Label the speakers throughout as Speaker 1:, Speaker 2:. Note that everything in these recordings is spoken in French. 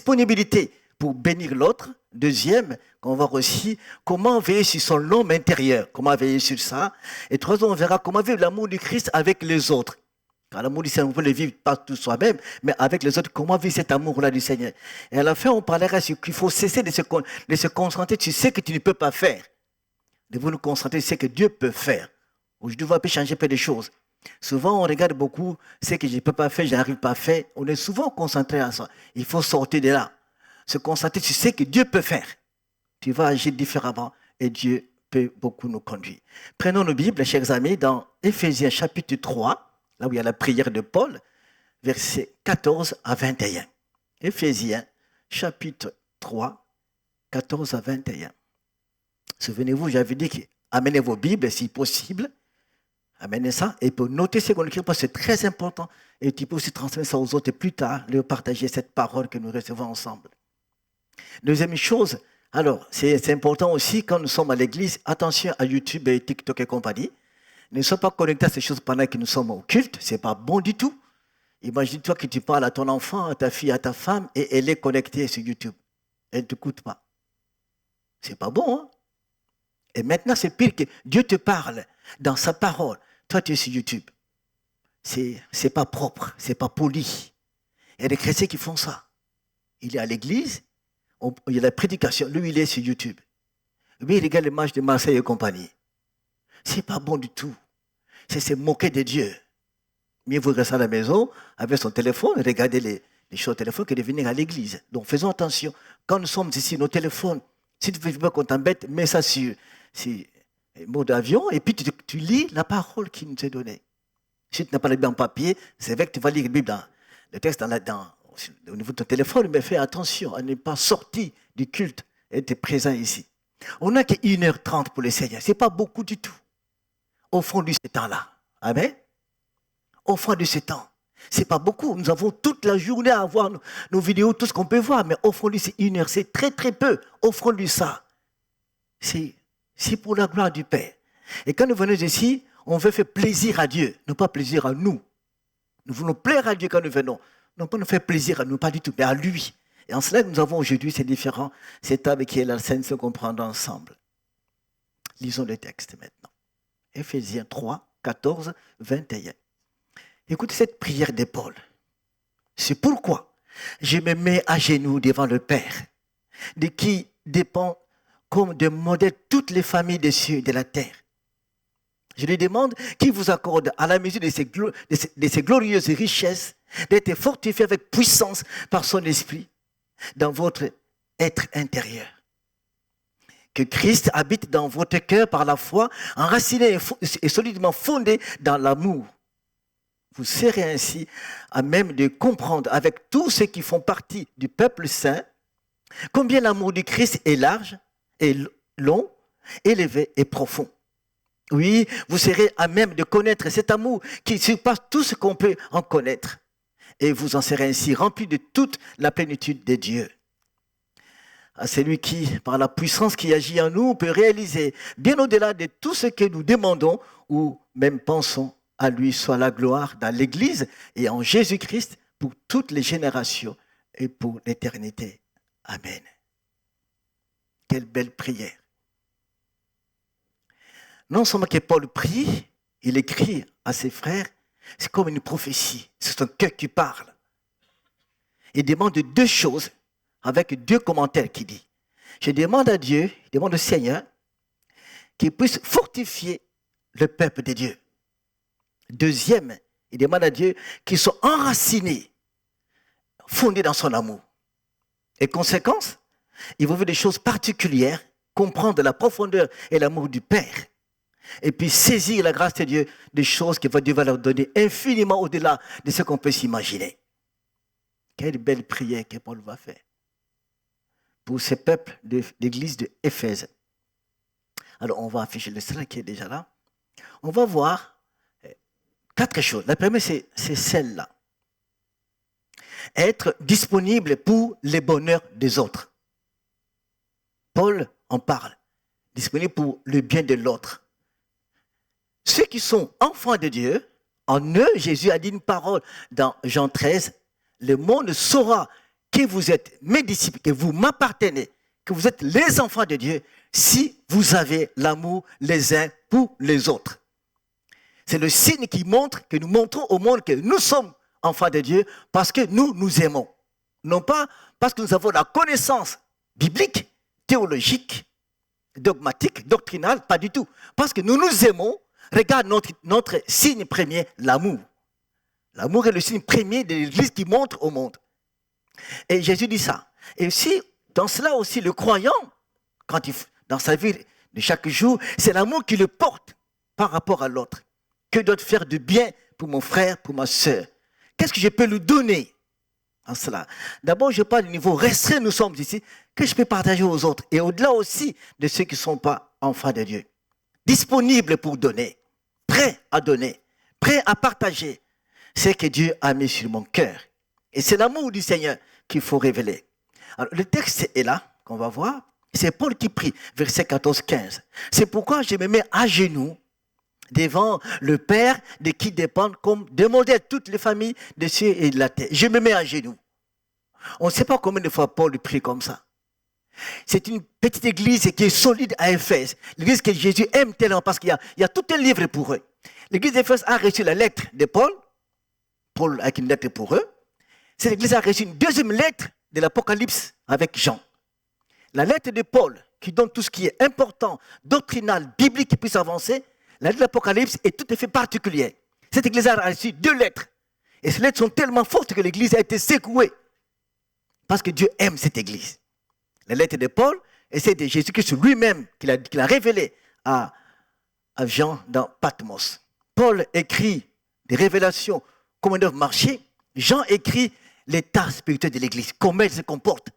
Speaker 1: disponibilité pour bénir l'autre. Deuxième, on va voir aussi comment veiller sur son homme intérieur, comment veiller sur ça. Et troisième, on verra comment vivre l'amour du Christ avec les autres. Car l'amour du Seigneur, on peut le vivre pas tout soi-même, mais avec les autres, comment vivre cet amour-là du Seigneur. Et à la fin, on parlera sur qu'il faut cesser de se concentrer sur ce que tu ne peux pas faire. Devons nous concentrer sur ce que Dieu peut faire. Aujourd'hui, on peut changer peu de choses. Souvent, on regarde beaucoup ce que je ne peux pas faire, je n'arrive pas à faire. On est souvent concentré à ça. Il faut sortir de là. Se concentrer sur ce que Dieu peut faire. Tu vas agir différemment et Dieu peut beaucoup nous conduire. Prenons nos Bibles, chers amis, dans Éphésiens chapitre 3, là où il y a la prière de Paul, versets 14 à 21. Éphésiens chapitre 3, 14 à 21. Souvenez-vous, j'avais dit qu'amenez vos Bibles si possible. Amenez ça et pour noter ce qu'on écrit, parce que c'est très important. Et tu peux aussi transmettre ça aux autres et plus tard, leur partager cette parole que nous recevons ensemble. Deuxième chose, alors, c'est important aussi quand nous sommes à l'église, attention à YouTube et TikTok et compagnie. Ne sois pas connectés à ces choses pendant que nous sommes au culte, ce n'est pas bon du tout. Imagine-toi que tu parles à ton enfant, à ta fille, à ta femme, et elle est connectée sur YouTube. Elle ne t'écoute pas. C'est pas bon, hein? Et maintenant, c'est pire que Dieu te parle dans sa parole. Toi, tu es sur YouTube. C'est pas propre, c'est pas poli. Il y a des chrétiens qui font ça. Il est à l'église, il y a la prédication, lui, il est sur YouTube. Lui, il regarde les matchs de Marseille et compagnie. C'est pas bon du tout. C'est se moquer de Dieu. Mieux vaut rester à la maison avec son téléphone, regarder les choses au téléphone que de venir à l'église. Donc, faisons attention. Quand nous sommes ici, nos téléphones, si tu ne veux pas qu'on t'embête, mets ça sur mode avion et puis tu lis la parole qui nous est donnée. Si tu n'as pas la Bible en papier, c'est vrai que tu vas lire la Bible le texte au niveau de ton téléphone, mais fais attention à ne pas sortir du culte et être présent ici. On n'a que 1h30 pour le Seigneur. Ce n'est pas beaucoup du tout. Offrons-lui ce temps-là. Amen. Offrons-lui ce temps. Ce n'est pas beaucoup. Nous avons toute la journée à voir nos vidéos, tout ce qu'on peut voir, mais offrons-lui ces 1 heure. C'est très très peu. Offrons-lui ça. C'est pour la gloire du Père. Et quand nous venons ici, on veut faire plaisir à Dieu, non pas plaisir à nous. Nous voulons plaire à Dieu quand nous venons. Non pas nous faire plaisir à nous, pas du tout, mais à lui. Et en cela que nous avons aujourd'hui, c'est différent. Cette table qui est la scène, se comprendre ensemble. Lisons le texte maintenant. Éphésiens 3, 14, 21. Écoutez cette prière de Paul. C'est pourquoi je me mets à genoux devant le Père, de qui dépend comme de modèle toutes les familles des cieux et de la terre. Je lui demande qu'il vous accorde à la mesure de ses glorieuses richesses d'être fortifié avec puissance par son esprit dans votre être intérieur. Que Christ habite dans votre cœur par la foi, enraciné et solidement fondé dans l'amour. Vous serez ainsi à même de comprendre avec tous ceux qui font partie du peuple saint combien l'amour du Christ est large, et long, élevé et profond. Oui, vous serez à même de connaître cet amour qui surpasse tout ce qu'on peut en connaître. Et vous en serez ainsi remplis de toute la plénitude de Dieu. À celui qui, par la puissance qui agit en nous, peut réaliser bien au-delà de tout ce que nous demandons ou même pensons, à lui soit la gloire dans l'Église et en Jésus-Christ pour toutes les générations et pour l'éternité. Amen. Quelle belle prière. Non seulement que Paul prie, il écrit à ses frères, c'est comme une prophétie, c'est son cœur qui parle. Il demande deux choses avec deux commentaires qu'il dit. Je demande à Dieu, je demande au Seigneur qu'il puisse fortifier le peuple de Dieu. Deuxième, il demande à Dieu qu'ils soient enracinés, fondés dans son amour. Et conséquence, il veut faire des choses particulières, comprendre la profondeur et l'amour du Père. Et puis saisir la grâce de Dieu, des choses que Dieu va leur donner infiniment au-delà de ce qu'on peut s'imaginer. Quelle belle prière que Paul va faire pour ce peuple de l'église de Éphèse. Alors on va afficher le slide qui est déjà là. On va voir 4 choses. La première, c'est celle-là. Être disponible pour le bonheur des autres. Paul en parle. Disponible pour le bien de l'autre. Ceux qui sont enfants de Dieu, en eux, Jésus a dit une parole dans Jean 13, le monde saura que vous êtes mes disciples, que vous m'appartenez, que vous êtes les enfants de Dieu, si vous avez l'amour les uns pour les autres. C'est le signe qui montre que nous montrons au monde que nous sommes enfants de Dieu parce que nous nous aimons. Non pas parce que nous avons la connaissance biblique, théologique, dogmatique, doctrinale, pas du tout. Parce que nous nous aimons, regarde notre signe premier, l'amour. L'amour est le signe premier de l'Église qui montre au monde. Et Jésus dit ça. Et aussi, dans cela aussi, le croyant, dans sa vie de chaque jour, c'est l'amour qui le porte par rapport à l'autre. Que doit faire de bien pour mon frère, pour ma soeur? Qu'est-ce que je peux lui donner en cela? D'abord, je parle du niveau restreint, nous sommes ici, que je peux partager aux autres. Et au-delà aussi de ceux qui ne sont pas enfants de Dieu. Disponible pour donner, prêt à partager ce que Dieu a mis sur mon cœur. Et c'est l'amour du Seigneur qu'il faut révéler. Alors, le texte est là, qu'on va voir. C'est Paul qui prie, verset 14-15. C'est pourquoi je me mets à genoux devant le Père de qui dépendent comme de modèle toutes les familles des cieux et de la terre. Je me mets à genoux. On ne sait pas combien de fois Paul prie comme ça. C'est une petite église qui est solide à Éphèse. L'église que Jésus aime tellement parce qu'il y a tout un livre pour eux. L'église d'Éphèse a reçu la lettre de Paul avec une lettre pour eux. Cette église a reçu une deuxième lettre de l'Apocalypse avec Jean. La lettre de Paul, qui donne tout ce qui est important, doctrinal, biblique, qui puisse avancer, la lettre de l'Apocalypse est tout à fait particulière. Cette église a reçu 2 lettres. Et ces lettres sont tellement fortes que l'église a été secouée. Parce que Dieu aime cette église. La lettre de Paul, et c'est de Jésus-Christ lui-même qu'il a révélé à Jean dans Patmos. Paul écrit des révélations, comment elles doivent marcher. Jean écrit l'état spirituel de l'église, comment elle se comporte,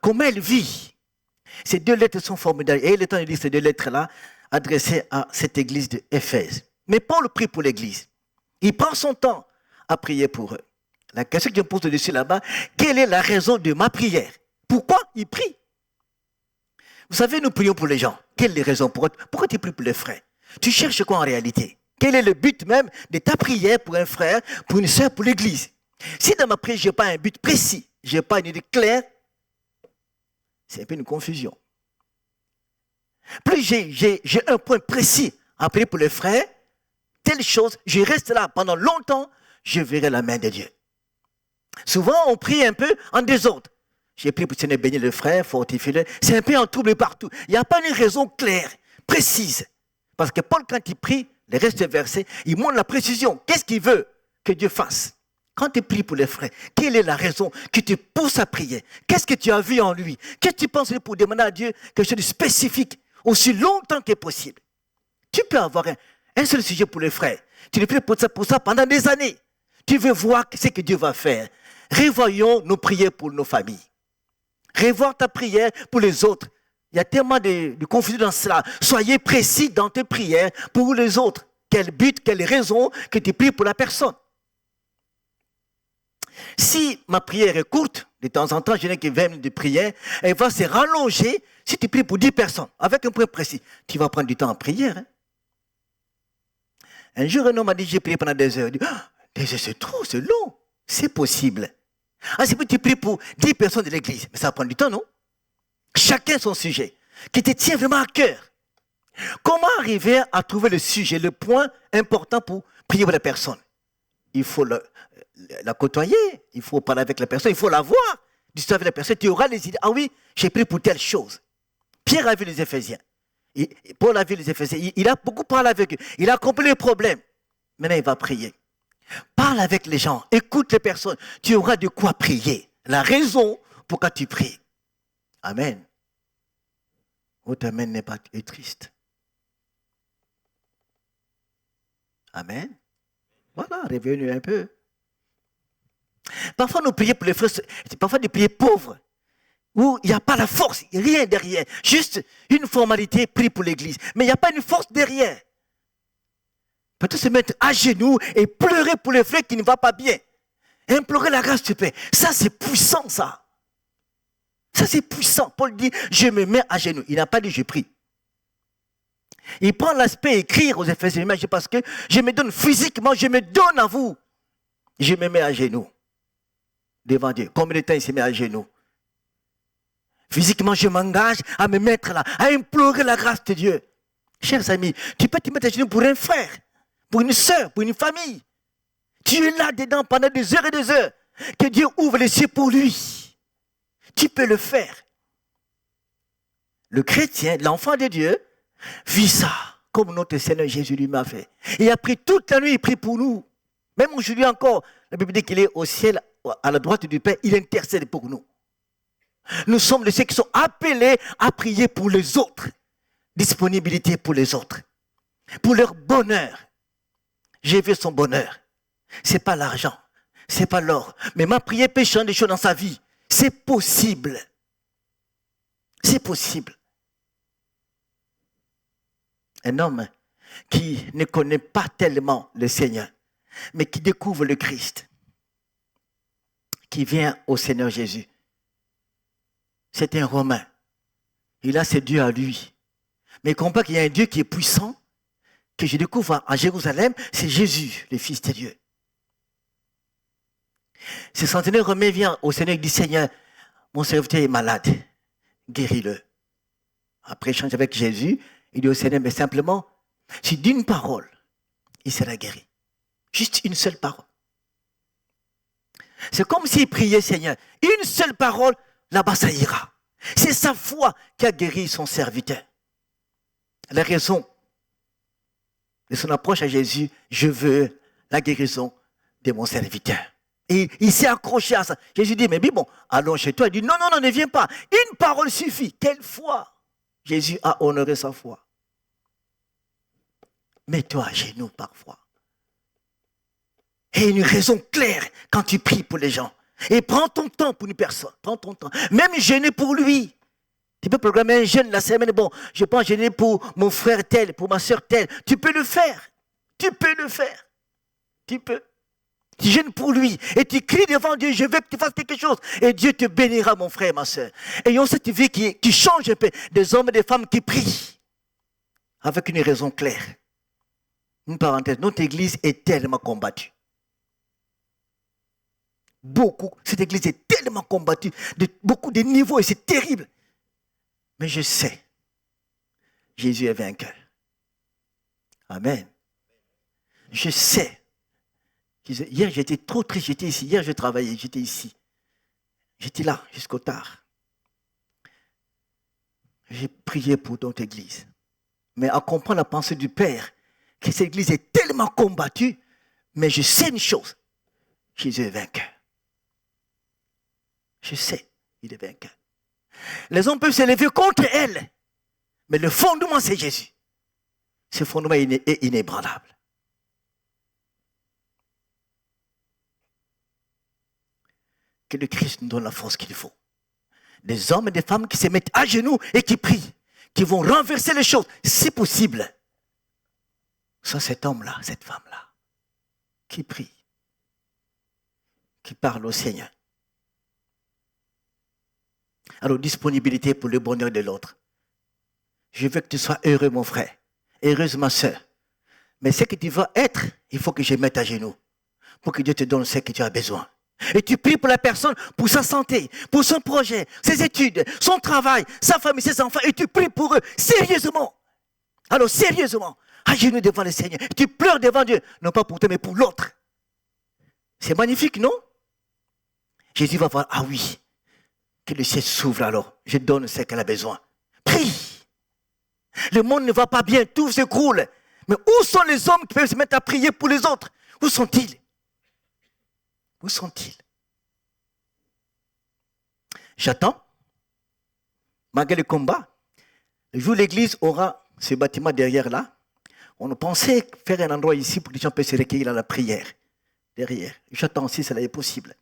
Speaker 1: comment elle vit. Ces 2 lettres sont formidables. Et il est temps de lire ces 2 lettres-là adressées à cette église d'Éphèse. Mais Paul prie pour l'église. Il prend son temps à prier pour eux. La question que je me pose dessus là-bas, quelle est la raison de ma prière? Pourquoi il prie? Vous savez, nous prions pour les gens. Quelle est la raison? Pourquoi tu pries pour les frères? Tu cherches quoi en réalité? Quel est le but même de ta prière pour un frère, pour une sœur, pour l'église? Si dans ma prière, je n'ai pas un but précis, je n'ai pas une idée claire, c'est un peu une confusion. Plus j'ai un point précis à prier pour les frères, telle chose, je reste là pendant longtemps, je verrai la main de Dieu. Souvent, on prie un peu en désordre. J'ai prié pour le Seigneur bénir le frère, fortifier-le. C'est un peu en trouble partout. Il n'y a pas une raison claire, précise. Parce que Paul, quand il prie, les restes des versets, il montre la précision. Qu'est-ce qu'il veut que Dieu fasse? Quand tu pries pour les frères, quelle est la raison qui te pousse à prier? Qu'est-ce que tu as vu en lui? Qu'est-ce que tu penses pour demander à Dieu quelque chose de spécifique, aussi longtemps que possible? Tu peux avoir un seul sujet pour les frères. Tu le pries pour ça pendant des années. Tu veux voir ce que Dieu va faire. Revoyons nos prières pour nos familles. Revoir ta prière pour les autres. Il y a tellement de confusion dans cela. Soyez précis dans tes prières pour les autres. Quel but, quelle raison que tu pries pour la personne. Si ma prière est courte, de temps en temps, je n'ai que 20 minutes de prière, elle va se rallonger si tu pries pour 10 personnes, avec un point précis. Tu vas prendre du temps en prière. Hein? Un jour, un homme m'a dit, j'ai prié pendant des heures. Il dit, des heures, c'est trop, c'est long. C'est possible. Ah, c'est que tu pries pour 10 personnes de l'église. Mais ça va prendre du temps, non? Chacun son sujet, qui te tient vraiment à cœur. Comment arriver à trouver le sujet, le point important pour prier pour la personne? Il faut la côtoyer, il faut parler avec la personne, il faut la voir, discuter avec la personne, tu auras les idées. Ah oui, j'ai prié pour telle chose. Pierre a vu les Éphésiens. Paul a vu les Éphésiens. Il a beaucoup parlé avec eux. Il a compris les problèmes. Maintenant, il va prier. Parle avec les gens, écoute les personnes. Tu auras de quoi prier. La raison pourquoi tu pries. Amen. Votre amen n'est pas triste. Amen. Voilà, revenu un peu. Parfois, nous prions pour les frères, parfois des prières pauvres, où il n'y a pas la force, rien derrière. Juste une formalité, prie pour l'église. Mais il n'y a pas une force derrière. Peut-être se mettre à genoux et pleurer pour les frères qui ne vont pas bien. Implorer la grâce du Père. Ça, c'est puissant, ça. Ça, c'est puissant. Paul dit, je me mets à genoux. Il n'a pas dit, je prie. Il prend l'aspect écrire aux Éphésiens, parce que je me donne physiquement, je me donne à vous. Je me mets à genoux. devant Dieu. Combien de temps il s'est mis à genoux? Physiquement, je m'engage à me mettre là, à implorer la grâce de Dieu. Chers amis, tu peux te mettre à genoux pour un frère, pour une soeur, pour une famille. Tu es là dedans pendant des heures et des heures. Que Dieu ouvre les cieux pour lui. Tu peux le faire. Le chrétien, l'enfant de Dieu, vit ça, comme notre Seigneur Jésus lui m'a fait. Il a pris toute la nuit, il prie pour nous. Même aujourd'hui encore, la Bible dit qu'il est au ciel, à la droite du Père, il intercède pour nous. Nous sommes de ceux qui sont appelés à prier pour les autres. Disponibilité pour les autres. Pour leur bonheur. J'ai vu son bonheur. C'est pas l'argent, c'est pas l'or. Mais ma prière peut changer des choses dans sa vie. C'est possible. C'est possible. Un homme qui ne connaît pas tellement le Seigneur, mais qui découvre le Christ, qui vient au Seigneur Jésus. C'est un Romain. Il a ses dieux à lui. Mais il comprend qu'il y a un Dieu qui est puissant, que je découvre à Jérusalem, c'est Jésus, le Fils de Dieu. Ce centenaire romain vient au Seigneur et dit, Seigneur, mon serviteur est malade, guéris-le. Après échange avec Jésus, il dit au Seigneur, mais simplement, si d'une parole, il sera guéri. Juste une seule parole. C'est comme s'il priait, Seigneur, une seule parole, là-bas ça ira. C'est sa foi qui a guéri son serviteur. La raison de son approche à Jésus, je veux la guérison de mon serviteur. Et il s'est accroché à ça. Jésus dit, mais bon, allons chez toi. Il dit, non, ne viens pas. Une parole suffit. Quelle foi! Jésus a honoré sa foi. Mets-toi à genoux parfois. Et une raison claire quand tu pries pour les gens. Et prends ton temps pour une personne. Prends ton temps. Même jeûner pour lui. Tu peux programmer un jeûne la semaine. Bon, je pense jeûner pour mon frère tel, pour ma soeur telle. Tu peux le faire. Tu peux le faire. Tu peux. Tu jeûnes pour lui et tu cries devant Dieu, je veux que tu fasses quelque chose. Et Dieu te bénira, mon frère et ma soeur. Ayons cette vie qui change un peu, des hommes et des femmes qui prient avec une raison claire. Une parenthèse, notre église est tellement combattue. Beaucoup, cette église est tellement combattue, de beaucoup de niveaux et c'est terrible. Mais je sais, Jésus est vainqueur. Amen. Je sais. Hier, j'étais trop triste, j'étais ici. Hier, je travaillais, j'étais ici. J'étais là jusqu'au tard. J'ai prié pour notre église. Mais à comprendre la pensée du Père, que cette église est tellement combattue, mais je sais une chose, Jésus est vainqueur. Je sais, il est vainqueur. Les hommes peuvent s'élever contre elle, mais le fondement, c'est Jésus. Ce fondement est inébranlable. Que le Christ nous donne la force qu'il faut. Des hommes et des femmes qui se mettent à genoux et qui prient, qui vont renverser les choses, si possible. Soit cet homme-là, cette femme-là, qui prie, qui parle au Seigneur. Alors, disponibilité pour le bonheur de l'autre. Je veux que tu sois heureux, mon frère, heureuse, ma soeur. Mais ce que tu vas être, il faut que je mette à genoux pour que Dieu te donne ce que tu as besoin. Et tu pries pour la personne, pour sa santé, pour son projet, ses études, son travail, sa famille, ses enfants, et tu pries pour eux sérieusement. Alors sérieusement, à genoux devant le Seigneur. Tu pleures devant Dieu, non pas pour toi, mais pour l'autre. C'est magnifique, non? Jésus va voir, ah oui, que le ciel s'ouvre alors, je donne ce qu'elle a besoin. Prie. Le monde ne va pas bien, tout s'écroule. Mais où sont les hommes qui peuvent se mettre à prier pour les autres? Où sont-ils? Où sont-ils? J'attends, malgré le combat, le jour où l'église aura ce bâtiment derrière là, on pensait faire un endroit ici pour que les gens puissent se recueillir à la prière. Derrière. J'attends si cela est possible.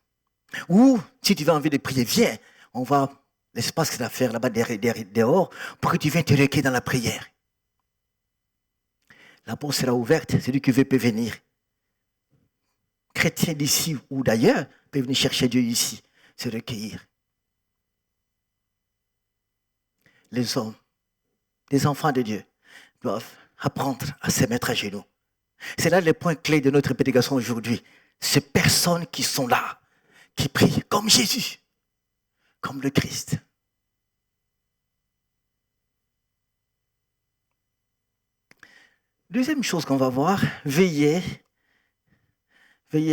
Speaker 1: Ou, si tu as envie de prier, viens, on va, l'espace qu'il y a à faire là-bas dehors, pour que tu viennes te recueillir dans la prière. La porte sera ouverte, celui qui veut peut venir. Chrétiens d'ici ou d'ailleurs peuvent venir chercher Dieu ici, se recueillir. Les hommes, les enfants de Dieu, doivent apprendre à se mettre à genoux. C'est là le point clé de notre prédication aujourd'hui. Ces personnes qui sont là, qui prie comme Jésus, comme le Christ. Deuxième chose qu'on va voir, veiller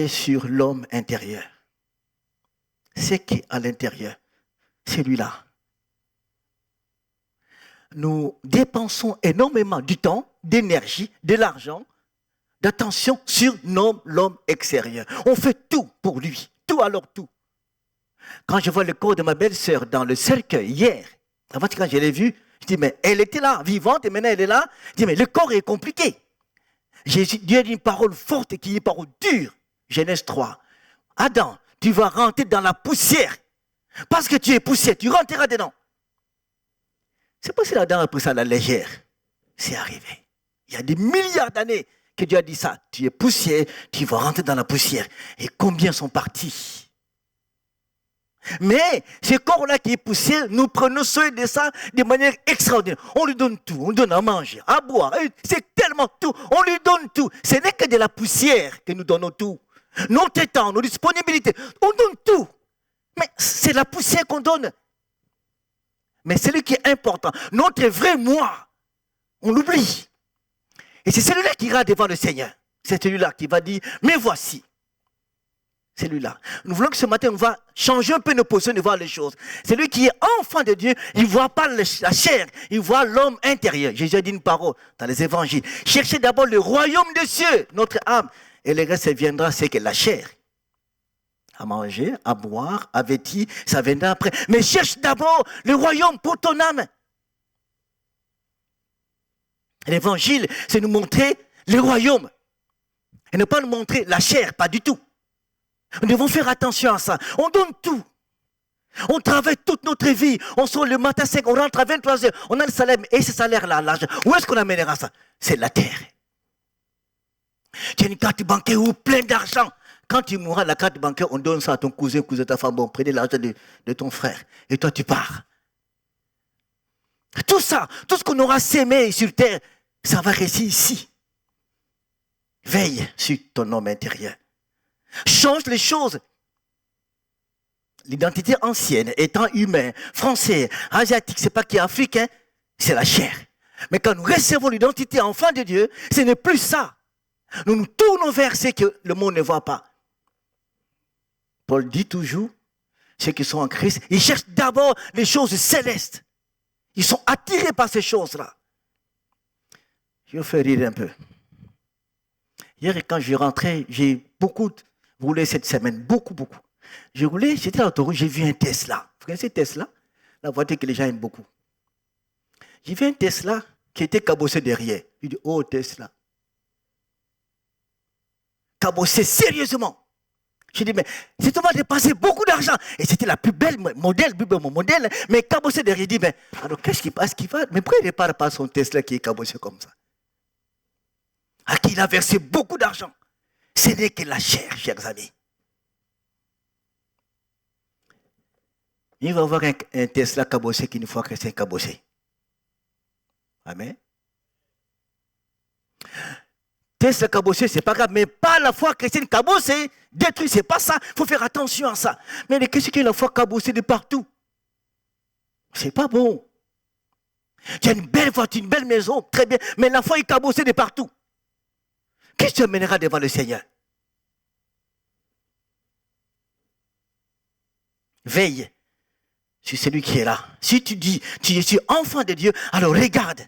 Speaker 1: sur l'homme intérieur. C'est qui à l'intérieur? Celui-là. Nous dépensons énormément du temps, d'énergie, de l'argent, d'attention sur l'homme extérieur. On fait tout pour lui, tout alors tout. Quand je vois le corps de ma belle-sœur dans le cercueil hier, avant quand je l'ai vue, je dis mais elle était là, vivante, et maintenant elle est là. Je dis mais le corps est compliqué. Dieu a dit une parole forte qui est une parole dure. Genèse 3. Adam, tu vas rentrer dans la poussière. Parce que tu es poussière, tu rentreras dedans. C'est pas si Adam a pris ça à la légère. C'est arrivé. Il y a des milliards d'années que Dieu a dit ça. Tu es poussière, tu vas rentrer dans la poussière. Et combien sont partis? Mais ce corps-là qui est poussière, nous prenons soin de ça de manière extraordinaire. On lui donne tout. On lui donne à manger, à boire. C'est tellement tout. On lui donne tout. Ce n'est que de la poussière que nous donnons tout. Notre temps, nos disponibilités, on donne tout. Mais c'est la poussière qu'on donne. Mais c'est celui qui est important. Notre vrai moi, on l'oublie. Et c'est celui-là qui ira devant le Seigneur. C'est celui-là qui va dire, mais voici. Celui-là. Nous voulons que ce matin, on va changer un peu nos positions de voir les choses. Celui qui est enfant de Dieu, il ne voit pas la chair, il voit l'homme intérieur. Jésus a dit une parole dans les évangiles. Cherchez d'abord le royaume des cieux, notre âme, et le reste viendra, c'est que la chair. À manger, à boire, à vêtir, ça viendra après. Mais cherche d'abord le royaume pour ton âme. L'évangile, c'est nous montrer le royaume. Et ne pas nous montrer la chair, pas du tout. Nous devons faire attention à ça. On donne tout. On travaille toute notre vie. On sort le matin 5, on rentre à 23h. On a le salaire. Et ce salaire-là, l'argent, où est-ce qu'on amènera ça? C'est la terre. Tu as une carte bancaire où plein d'argent. Quand tu mourras, la carte bancaire, on donne ça à ton cousin, ta femme. Bon, prenez l'argent de ton frère. Et toi, tu pars. Tout ça, tout ce qu'on aura sémé sur terre, ça va rester ici. Veille sur ton homme intérieur. Change les choses. L'identité ancienne, étant humain, français, asiatique, c'est pas qui est africain, c'est la chair. Mais quand nous recevons l'identité enfant de Dieu, ce n'est plus ça. Nous nous tournons vers ce que le monde ne voit pas. Paul dit toujours, ceux qui sont en Christ, ils cherchent d'abord les choses célestes. Ils sont attirés par ces choses-là. Je vais vous faire rire un peu. Hier, quand je rentrais, j'ai beaucoup roulé cette semaine, beaucoup. J'ai roulé, j'étais à l'autoroute, j'ai vu un Tesla. Vous connaissez Tesla? La voiture que les gens aiment beaucoup. J'ai vu un Tesla qui était cabossé derrière. Je dis, oh Tesla. Cabossé sérieusement. Je dis, mais c'est on va dépenser beaucoup d'argent. Et c'était la plus belle modèle, mais cabossé derrière. Je dis, mais alors qu'est-ce qui passe? Mais pourquoi il ne répare pas son Tesla qui est cabossé comme ça? À qui il a versé beaucoup d'argent. Ce n'est que la chair, chers amis. Il va avoir un Tesla cabossé qui, une fois que c'est cabossé. Amen. Tesla cabossé, c'est pas grave, mais pas la foi chrétienne cabossée, détruite, c'est pas ça. Il faut faire attention à ça. Mais qu'est-ce que la foi cabossée de partout? C'est pas bon. Tu as une belle voiture, une belle maison, très bien, mais la foi est cabossée de partout. Qu'est-ce que tu amèneras devant le Seigneur? Veille sur celui qui est là. Si tu dis, tu es enfant de Dieu, alors regarde.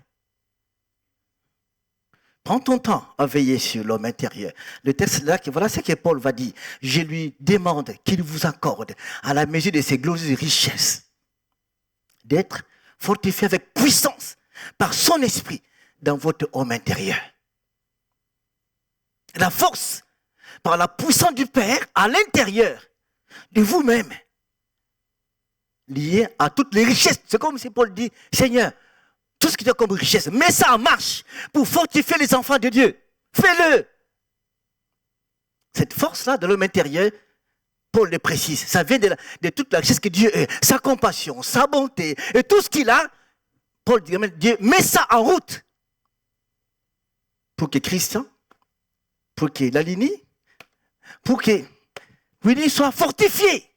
Speaker 1: Prends ton temps à veiller sur l'homme intérieur. Le texte là, voilà ce que Paul va dire. Je lui demande qu'il vous accorde, à la mesure de ses glorieuses richesses, d'être fortifié avec puissance par son esprit dans votre homme intérieur. La force, par la puissance du Père, à l'intérieur de vous-même, liée à toutes les richesses. C'est comme si Paul dit, Seigneur, tout ce qui est comme richesse, mets ça en marche pour fortifier les enfants de Dieu. Fais-le. Cette force-là de l'homme intérieur, Paul le précise, ça vient de toute la richesse que Dieu est, sa compassion, sa bonté, et tout ce qu'il a. Paul dit, Dieu, mets ça en route pour que Christ, pour que la lignée, pour que Puis il dit, sois fortifié.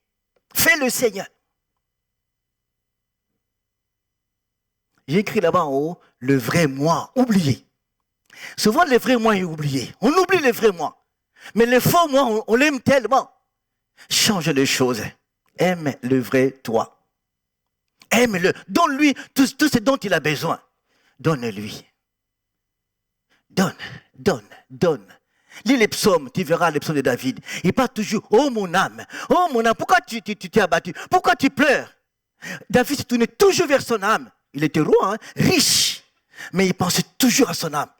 Speaker 1: Fais le Seigneur. J'ai écrit là-bas en haut, le vrai moi, oublié. Souvent, le vrai moi est oublié. On oublie le vrai moi. Mais le faux moi, on l'aime tellement. Change les choses. Aime le vrai toi. Aime-le. Donne-lui tout ce dont il a besoin. Donne-lui. Donne. Lis les psaumes, tu verras les psaumes de David. Il parle toujours, oh mon âme, pourquoi tu t'es abattu? Pourquoi tu pleures? David se tournait toujours vers son âme. Il était roi, hein, riche, mais il pensait toujours à son âme.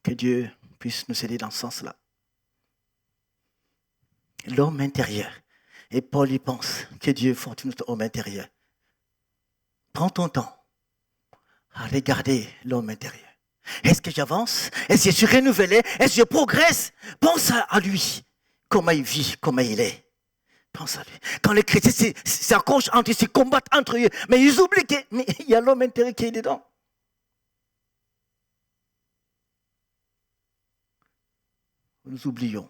Speaker 1: Que Dieu puisse nous aider dans ce sens-là. L'homme intérieur. Et Paul y pense, que Dieu fortifie notre homme intérieur. Prends ton temps à regarder l'homme intérieur. Est-ce que j'avance? Est-ce que je suis renouvelé? Est-ce que je progresse? Pense à lui. Comment il vit, comment il est. Pense à lui. Quand les chrétiens s'accrochent entre eux, se combattent entre eux, mais ils oublient qu'il y a l'homme intérieur qui est dedans. Nous oublions.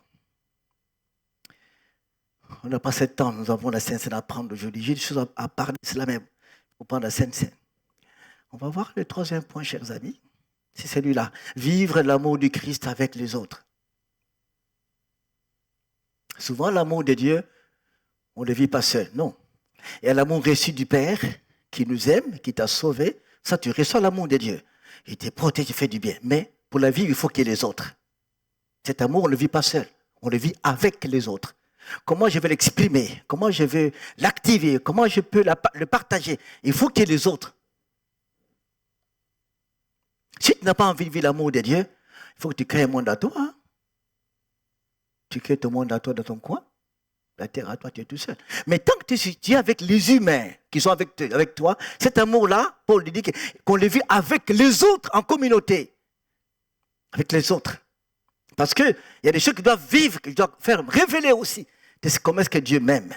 Speaker 1: On n'a pas ce temps, nous avons la Sainte Seine à prendre aujourd'hui. J'ai des choses à parler, c'est la même. Il faut prendre la Sainte Seine. On va voir le troisième point, chers amis. C'est celui-là. Vivre l'amour du Christ avec les autres. Souvent, l'amour de Dieu, on ne le vit pas seul. Non. Il y a l'amour reçu du Père qui nous aime, qui t'a sauvé. Ça, tu reçois l'amour de Dieu. Il te protège, il fait du bien. Mais pour la vie, il faut qu'il y ait les autres. Cet amour, on ne le vit pas seul. On le vit avec les autres. Comment je vais l'exprimer? Comment je vais l'activer? Comment je peux le partager? Il faut qu'il y ait les autres. Si tu n'as pas envie de vivre l'amour de Dieu, il faut que tu crées un monde à toi. Hein? Tu crées ton monde à toi dans ton coin. La terre à toi, tu es tout seul. Mais tant que tu es avec les humains qui sont avec toi, cet amour-là, Paul dit qu'on le vit avec les autres en communauté. Avec les autres. Parce qu'il y a des choses qui doivent vivre, qui doivent faire révéler aussi comment est-ce que Dieu m'aime.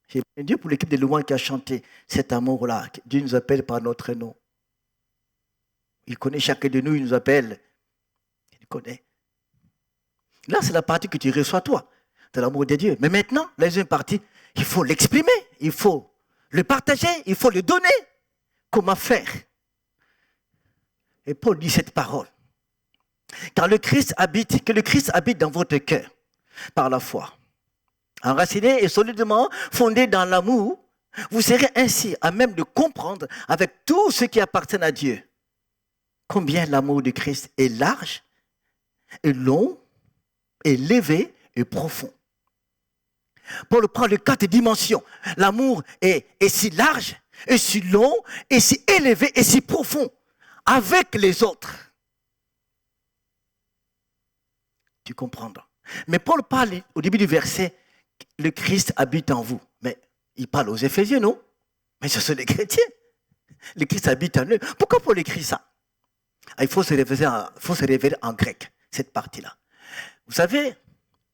Speaker 1: J'ai béni Dieu pour l'équipe de louanges qui a chanté cet amour-là. Dieu nous appelle par notre nom. Il connaît chacun de nous, il nous appelle. Il connaît. Là, c'est la partie que tu reçois toi, de l'amour de Dieu. Mais maintenant, la deuxième partie, il faut l'exprimer, il faut le partager, il faut le donner. Comment faire? Et Paul dit cette parole. Car que le Christ habite dans votre cœur, par la foi. Enraciné et solidement fondé dans l'amour, vous serez ainsi à même de comprendre avec tout ce qui appartient à Dieu combien l'amour de Christ est large, est long, élevé et profond. Paul prend les 4 dimensions. L'amour est si large, et si long, et si élevé, et si profond, avec les autres. Tu comprendras. Mais Paul parle au début du verset, le Christ habite en vous. Mais il parle aux Éphésiens, non? Mais ce sont les chrétiens. Le Christ habite en eux. Pourquoi Paul écrit ça? Il faut se révéler en grec, cette partie-là. Vous savez,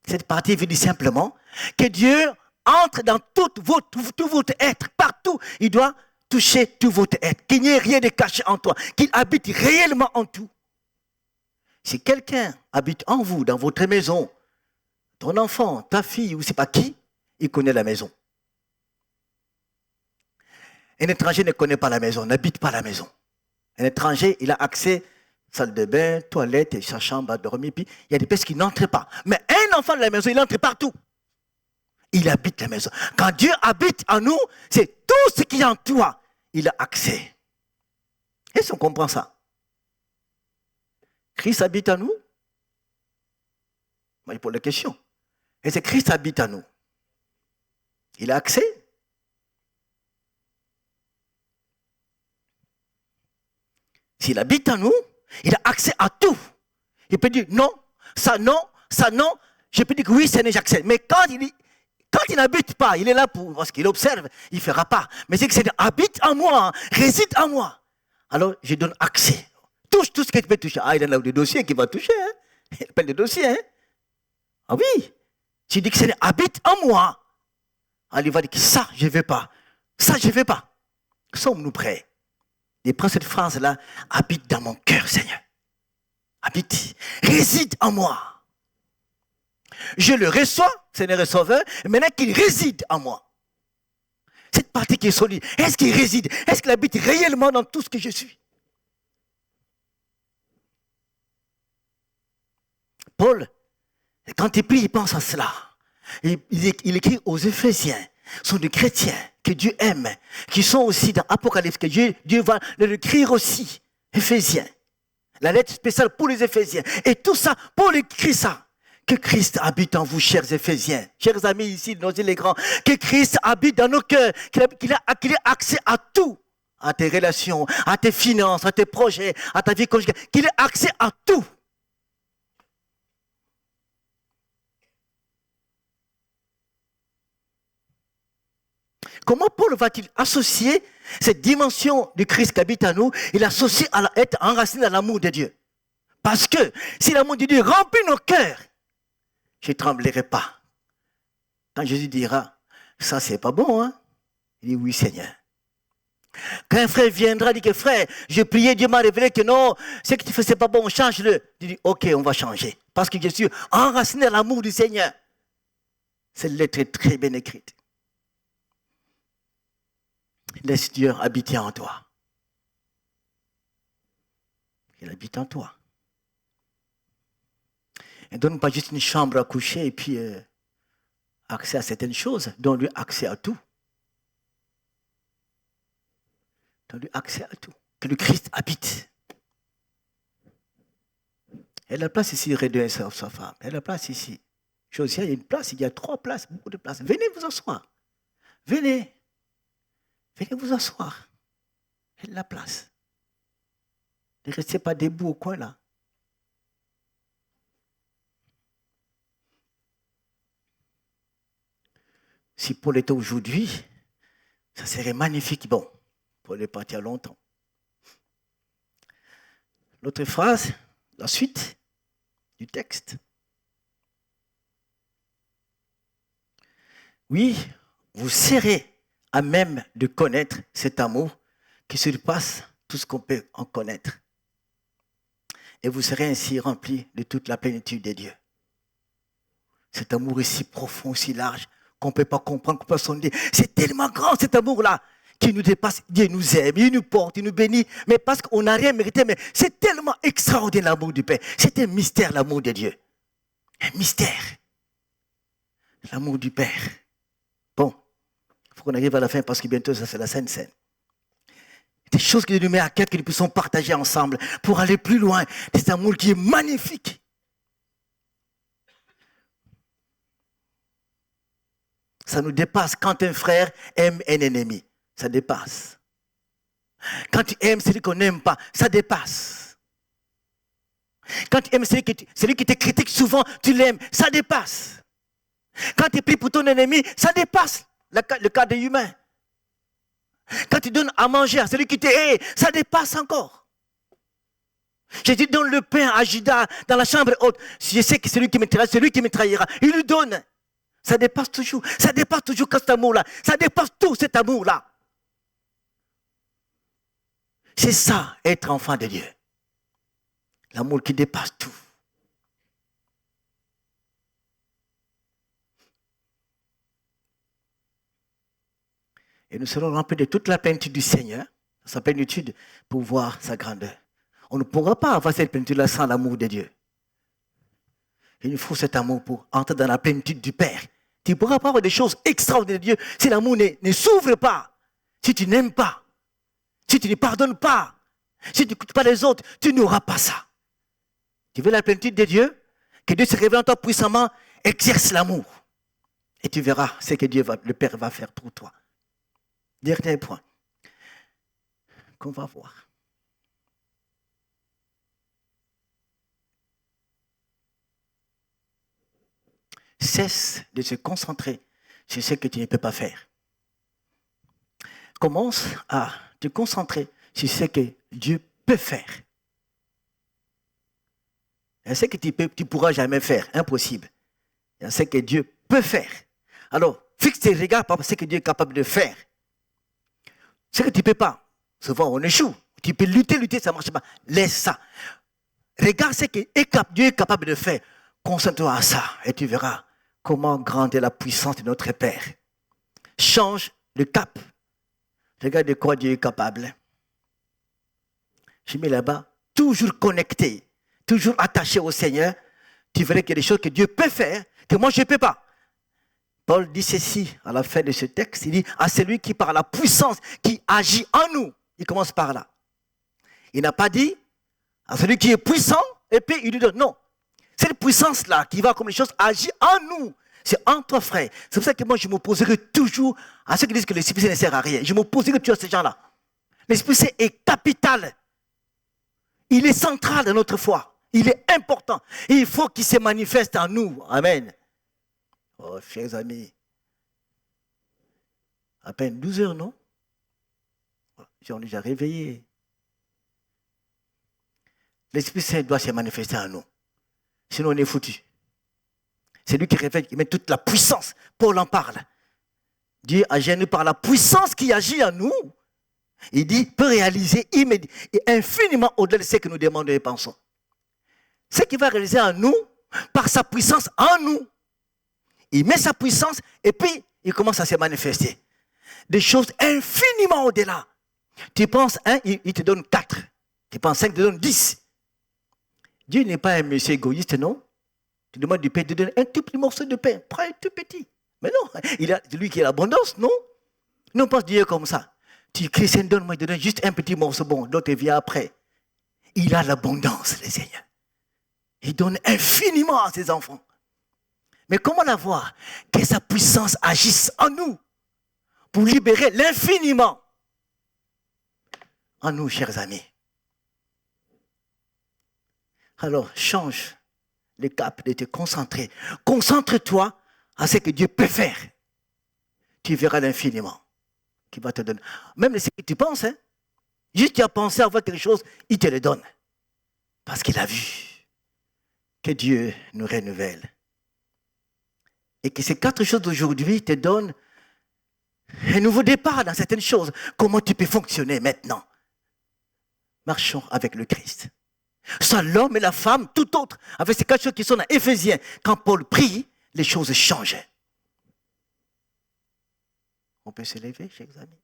Speaker 1: cette partie veut dire simplement que Dieu entre dans tout votre être, partout. Il doit toucher tout votre être. Qu'il n'y ait rien de caché en toi. Qu'il habite réellement en tout. Si quelqu'un habite en vous, dans votre maison, ton enfant, ta fille, ou je ne sais pas qui, il connaît la maison. Un étranger ne connaît pas la maison, n'habite pas la maison. Un étranger, il a accès salle de bain, toilette, sa chambre à dormir, puis il y a des pièces qui n'entrent pas. Mais un enfant de la maison, il entre partout. Il habite la maison. Quand Dieu habite en nous, c'est tout ce qui est en toi. Il a accès. Est-ce qu'on comprend ça? Christ habite en nous? Moi, il pose la question. Est-ce que Christ habite en nous? Il a accès? S'il habite en nous, il a accès à tout. Il peut dire non, ça non, ça non. Je peux dire que oui, c'est j'accepte. Mais quand il n'habite pas, il est là parce qu'il observe, il ne fera pas. Mais c'est que c'est habite en moi, réside en moi. Alors, je donne accès. Touche tout ce que tu peux toucher. Ah, il y en a des dossiers qui va toucher. Hein? Il appelle des dossiers. Hein? Ah oui. Tu dis que c'est habite en moi. Alors, il va dire que ça, je ne veux pas. Ça, je ne veux pas. Sommes-nous prêts? Il prend cette phrase-là, habite dans mon cœur, Seigneur. habite, réside en moi. Je le reçois, Seigneur et Sauveur, maintenant qu'il réside en moi. Cette partie qui est solide, est-ce qu'il réside? Est-ce qu'il habite réellement dans tout ce que je suis? Paul, quand il prie, il pense à cela. Il écrit aux Éphésiens, ce sont des chrétiens que Dieu aime, qui sont aussi dans Apocalypse, que Dieu va le écrire aussi. Éphésiens, la lettre spéciale pour les Éphésiens. Et tout ça, Paul écrit ça. Que Christ habite en vous, chers Éphésiens, chers amis ici, nos îles les grands, que Christ habite dans nos cœurs, qu'il ait accès à tout, à tes relations, à tes finances, à tes projets, à ta vie conjugale, qu'il ait accès à tout. Comment Paul va-t-il associer cette dimension du Christ qui habite en nous? Il l'associe à être enraciné dans l'amour de Dieu. Parce que si l'amour de Dieu remplit nos cœurs, je ne tremblerai pas. Quand Jésus dira, ça c'est pas bon, hein? Il dit, oui Seigneur. Quand un frère viendra, il dit que frère, j'ai prié, Dieu m'a révélé que non, ce que tu fais c'est pas bon, change-le. Il dit, ok, on va changer. Parce que je suis enraciné à l'amour du Seigneur. Cette lettre est très bien écrite. Laisse Dieu habiter en toi. Il habite en toi. Et donne pas juste une chambre à coucher et puis accès à certaines choses. Donne-lui accès à tout. Donne-lui accès à tout. Que le Christ habite. Il y a la place ici, Redon, sa femme. Il y a la place ici. Josia, il y a une place, il y a 3 places, beaucoup de places. Venez vous asseoir. Venez. Venez vous asseoir. Il y a la place. Ne restez pas debout au coin là. Si Paul était aujourd'hui, ça serait magnifique. Bon, Paul est parti il y a longtemps. L'autre phrase, la suite du texte. Oui, vous serez à même de connaître cet amour qui surpasse tout ce qu'on peut en connaître. Et vous serez ainsi remplis de toute la plénitude de Dieu. Cet amour est si profond, si large, qu'on ne peut pas comprendre, qu'on ne peut pas sonder. C'est tellement grand cet amour-là qui nous dépasse. Dieu nous aime, il nous porte, il nous bénit, mais parce qu'on n'a rien mérité. Mais c'est tellement extraordinaire l'amour du Père. C'est un mystère, l'amour de Dieu. Un mystère. L'amour du Père. Bon, il faut qu'on arrive à la fin parce que bientôt ça c'est la Sainte Seine. Des choses qui nous mettent à cœur, que nous puissions partager ensemble pour aller plus loin. Cet amour qui est magnifique. Ça nous dépasse quand un frère aime un ennemi. Ça dépasse. Quand tu aimes celui qu'on n'aime pas, ça dépasse. Quand tu aimes celui qui te critique souvent, tu l'aimes, ça dépasse. Quand tu pries pour ton ennemi, ça dépasse le cadre humain. Quand tu donnes à manger à celui qui te hait, ça dépasse encore. Jésus donne le pain à Judas dans la chambre haute. Si je sais que celui qui me trahira, il lui donne. Ça dépasse toujours quand cet amour-là. Ça dépasse tout cet amour-là. C'est ça, être enfant de Dieu. L'amour qui dépasse tout. Et nous serons remplis de toute la plénitude du Seigneur, sa plénitude, pour voir sa grandeur. On ne pourra pas avoir cette plénitude-là sans l'amour de Dieu. Il nous faut cet amour pour entrer dans la plénitude du Père. Tu ne pourras pas avoir des choses extraordinaires de Dieu si l'amour ne s'ouvre pas. Si tu n'aimes pas, si tu ne pardonnes pas, si tu n'écoutes pas les autres, tu n'auras pas ça. Tu veux la plénitude de Dieu? Que Dieu se révèle en toi puissamment, exerce l'amour. Et tu verras ce que Dieu, le Père, va faire pour toi. Dernier point qu'on va voir. Cesse de se concentrer sur ce que tu ne peux pas faire. Commence à te concentrer sur ce que Dieu peut faire. Il y a ce que tu ne pourras jamais faire, impossible. Il y a ce que Dieu peut faire. Alors, fixe tes regards par ce que Dieu est capable de faire. Ce que tu ne peux pas, souvent on échoue. Tu peux lutter, ça ne marche pas. Laisse ça. Regarde ce que Dieu est capable de faire. Concentre-toi à ça et tu verras comment grande est la puissance de notre Père. Change le cap. Regarde de quoi Dieu est capable. Je mets là-bas, toujours connecté, toujours attaché au Seigneur. Tu verras qu'il y a des choses que Dieu peut faire, que moi je ne peux pas. Paul dit ceci à la fin de ce texte. Il dit à celui qui par la puissance qui agit en nous. Il commence par là. Il n'a pas dit à celui qui est puissant et puis il lui donne non. Cette puissance-là qui va comme les choses agit en nous. C'est en toi, frère. C'est pour ça que moi je m'opposerai toujours à ceux qui disent que l'Esprit Saint ne sert à rien. Je m'opposerai toujours à ces gens-là. L'Esprit Saint est capital. Il est central dans notre foi. Il est important. Et il faut qu'il se manifeste en nous. Amen. Oh, chers amis. À peine 12 heures, non? On est déjà réveillés. L'Esprit Saint doit se manifester en nous. Sinon, on est foutu. C'est lui qui révèle, qui met toute la puissance. Paul en parle. Dieu agit en nous par la puissance qui agit en nous. Il dit, peut réaliser immédiatement et infiniment au-delà de ce que nous demandons et pensons. Ce qu'il va réaliser en nous, par sa puissance en nous. Il met sa puissance et puis il commence à se manifester. Des choses infiniment au-delà. Tu penses 1, il te donne 4. Tu penses 5, il te donne 10. Dieu n'est pas un monsieur égoïste, non? Tu demandes du pain, il te donne un tout petit morceau de pain. Prends un tout petit. Mais non, c'est lui qui a l'abondance, non? Non, pas Dieu comme ça. Tu cries, Seigneur, donne-moi, il te donne juste un petit morceau bon, l'autre vient après. Il a l'abondance, le Seigneur. Il donne infiniment à ses enfants. Mais comment la voir? Que sa puissance agisse en nous pour libérer l'infiniment en nous, chers amis. Alors, change le cap de te concentrer. Concentre-toi à ce que Dieu peut faire. Tu verras l'infiniment qu'il va te donner. Même ce que tu penses, hein? Juste tu as pensé avoir quelque chose, il te le donne. Parce qu'il a vu que Dieu nous renouvelle. Et que ces 4 choses d'aujourd'hui te donnent un nouveau départ dans certaines choses. Comment tu peux fonctionner maintenant? Marchons avec le Christ. Soit l'homme et la femme, tout autre, avec ces 4 choses qui sont dans Éphésiens. Quand Paul prie, les choses changent. On peut se lever, chers amis.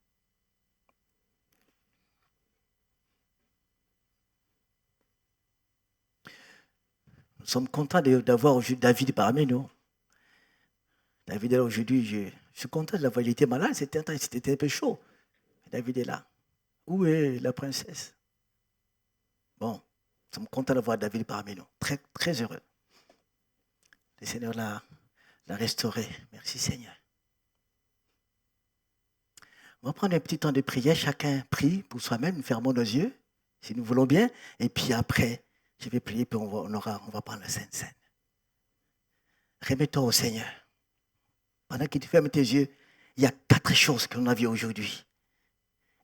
Speaker 1: Nous sommes contents d'avoir aujourd'hui David parmi nous. David est là aujourd'hui, je suis content de l'avoir. Il était malade, c'était un peu chaud. David est là. Où est la princesse? Bon, nous sommes contents d'avoir David parmi nous. Très, très heureux. Le Seigneur l'a restauré. Merci Seigneur. On va prendre un petit temps de prière. Chacun prie pour soi-même. Nous fermons nos yeux, si nous voulons bien. Et puis après, je vais prier, puis on va prendre la Sainte Seine. Remets-toi au Seigneur. Pendant que tu fermes tes yeux, il y a 4 choses qu'on a vues aujourd'hui.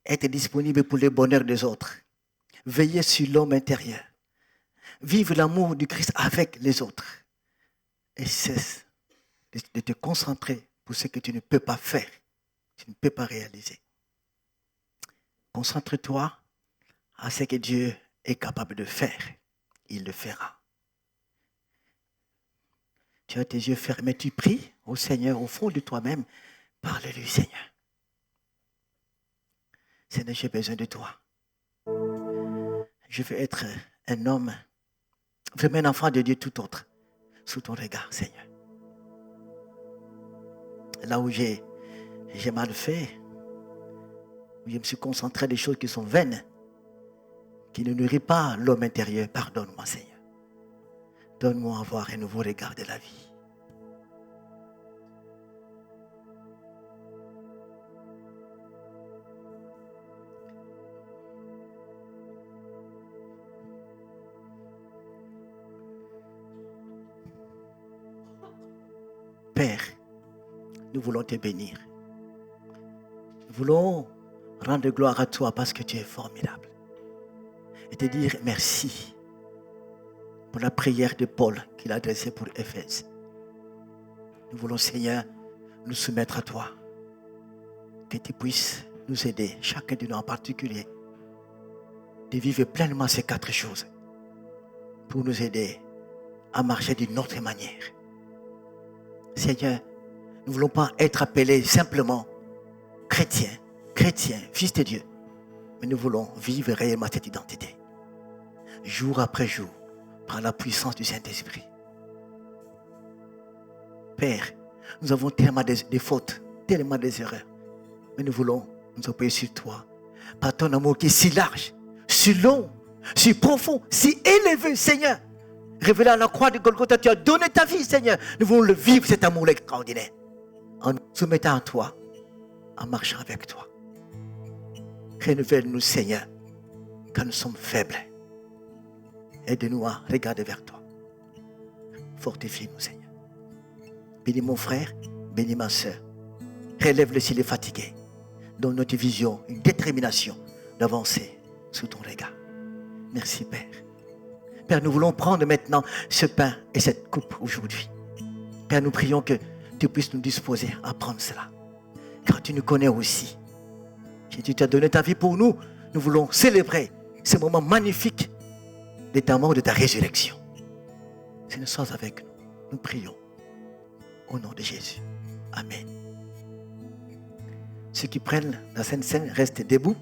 Speaker 1: Être disponible pour le bonheur des autres. Veiller sur l'homme intérieur. Vivre l'amour du Christ avec les autres. Et cesse de te concentrer pour ce que tu ne peux pas faire. Tu ne peux pas réaliser. Concentre-toi à ce que Dieu est capable de faire. Il le fera. Tu as tes yeux fermés, tu pries au Seigneur, au fond de toi-même. Parle-lui, Seigneur. Seigneur, j'ai besoin de toi. Je veux être un homme, vraiment un enfant de Dieu tout autre, sous ton regard, Seigneur. Là où j'ai mal fait, où je me suis concentré sur des choses qui sont vaines, qui ne nourrissent pas l'homme intérieur, pardonne-moi, Seigneur. Donne-moi à avoir un nouveau regard de la vie. Père, nous voulons te bénir. Nous voulons rendre gloire à toi parce que tu es formidable. Et te dire merci pour la prière de Paul qu'il a adressée pour Éphèse. Nous voulons, Seigneur, nous soumettre à toi. Que tu puisses nous aider, chacun de nous en particulier, de vivre pleinement ces 4 choses. pour nous aider à marcher d'une autre manière. Seigneur, nous ne voulons pas être appelés simplement chrétiens, fils de Dieu, mais nous voulons vivre réellement cette identité, jour après jour, par la puissance du Saint-Esprit. Père, nous avons tellement de fautes, tellement des erreurs, mais nous voulons nous appuyer sur toi, par ton amour qui est si large, si long, si profond, si élevé, Seigneur. Révélé à la croix de Golgotha, tu as donné ta vie, Seigneur. Nous voulons le vivre, cet amour extraordinaire, en nous soumettant à toi, en marchant avec toi. Renouvelle-nous, Seigneur, quand nous sommes faibles. Aide-nous à regarder vers toi. Fortifie-nous, Seigneur. Bénis mon frère, bénis ma soeur. Relève-le s'il est fatigué. Donne notre vision, une détermination d'avancer sous ton regard. Merci, Père. Père, nous voulons prendre maintenant ce pain et cette coupe aujourd'hui. Père, nous prions que tu puisses nous disposer à prendre cela. Car tu nous connais aussi. Jésus, tu as donné ta vie pour nous. Nous voulons célébrer ce moment magnifique de ta mort, de ta résurrection. Seigneur, sois avec nous. Nous prions. Au nom de Jésus. Amen. Ceux qui prennent la Sainte Seine restent debout.